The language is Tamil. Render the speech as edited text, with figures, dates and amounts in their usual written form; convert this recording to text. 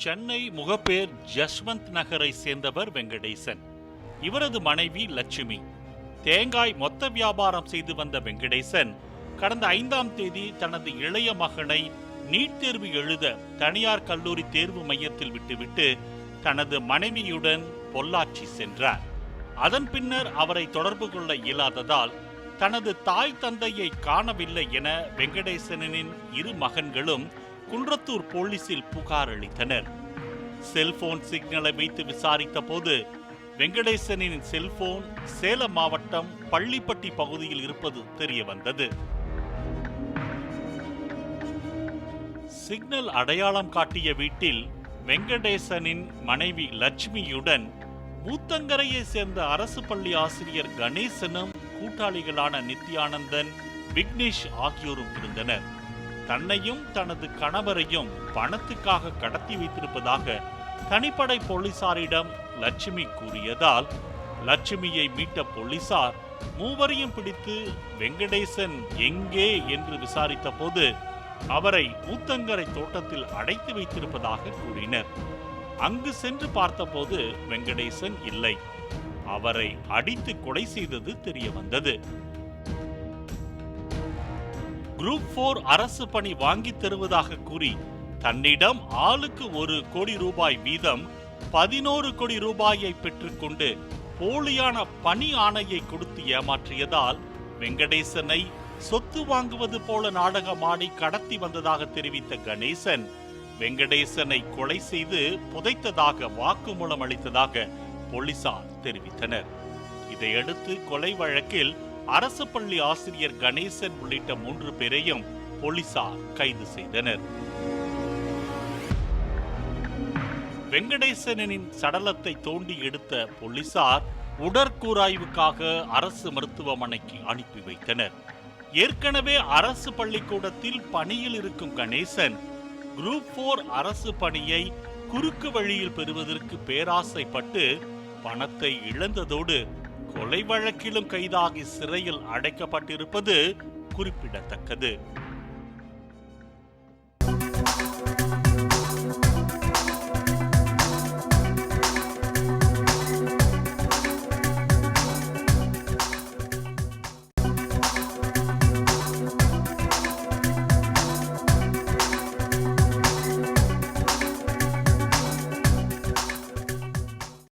சென்னை முகப்பேர் ஜஸ்வந்த் நகரை சேர்ந்தவர் வெங்கடேசன். இவரது மனைவி லட்சுமி. தேங்காய் மொத்த வியாபாரம் செய்து வந்த வெங்கடேசன் கடந்த 5ஆம் தேதி தனது இளைய மகனை நீட் தேர்வு எழுத தனியார் கல்லூரி தேர்வு மையத்தில் விட்டுவிட்டு தனது மனைவியுடன் பொள்ளாச்சி சென்றார். அதன் பின்னர் அவரை தொடர்பு கொள்ள இயலாததால் தனது தாய் தந்தையை காணவில்லை என வெங்கடேசனின் 2 மகன்களும் குன்றத்தூர் போலீசில் புகார் அளித்தனர். செல்போன் சிக்னலை வைத்து விசாரித்த போது வெங்கடேசனின் செல்போன் சேலம் மாவட்டம் பள்ளிப்பட்டி பகுதியில் இருப்பது தெரிய வந்தது. சிக்னல் அடையாளம் காட்டிய வீட்டில் வெங்கடேசனின் மனைவி லட்சுமியுடன் ஊத்தங்கரையை சேர்ந்த அரசு பள்ளி ஆசிரியர் கணேசனும் கூட்டாளிகளான நித்யானந்தன், விக்னேஷ் ஆகியோரும் இருந்தனர். தன்னையும் தனது கணவரையும் பணத்துக்காக கடத்தி வைத்திருப்பதாக தனிப்படை போலீசாரிடம் லட்சுமி கூறியதால் லட்சுமியை மீட்ட போலீசார் மூவரையும் பிடித்து வெங்கடேசன் எங்கே என்று விசாரித்த போது அவரை ஊத்தங்கரை தோட்டத்தில் அடைத்து வைத்திருப்பதாக கூறினர். அங்கு சென்று பார்த்தபோது வெங்கடேசன் இல்லை. அவரை அடித்து கொலை செய்தது தெரிய வந்தது. குரூப் 4 அரசு பணி வாங்கி தருவதாக கூறி தன்னிடம் ஆளுக்கு 1 கோடி ரூபாய் வீதம் 11 கோடி ரூபாயை பெற்றுக்கொண்டு போலியான பணி ஆணையை கொடுத்து ஏமாற்றியதால் வெங்கடேசனை சொத்து வாங்குவது போல நாடகமாடி கடத்தி வந்ததாக தெரிவித்த கணேசன் வெங்கடேசனை கொலை செய்து புதைத்ததாக வாக்குமூலம் அளித்ததாக போலீசார் தெரிவித்தனர். இதையடுத்து கொலை வழக்கில் அரசு பள்ளி ஆசிரியர் கணேசன் உள்ளிட்ட 3 பேரையும் போலீசார் கைது செய்தனர். வெங்கடேசனின் சடலத்தை தோண்டி எடுத்த போலீசார் உடற்கூராய்வுக்காக அரசு மருத்துவமனைக்கு அனுப்பி வைத்தனர். ஏற்கனவே அரசு பள்ளிக்கூடத்தில் பணியில் இருக்கும் கணேசன் குரூப் 4 அரசு பணியை குறுக்கு வழியில் பெறுவதற்கு பேராசைப்பட்டு பணத்தை இழந்ததோடு கொலை வழக்கிலும் கைதாகி சிறையில் அடைக்கப்பட்டிருப்பது குறிப்பிடத்தக்கது.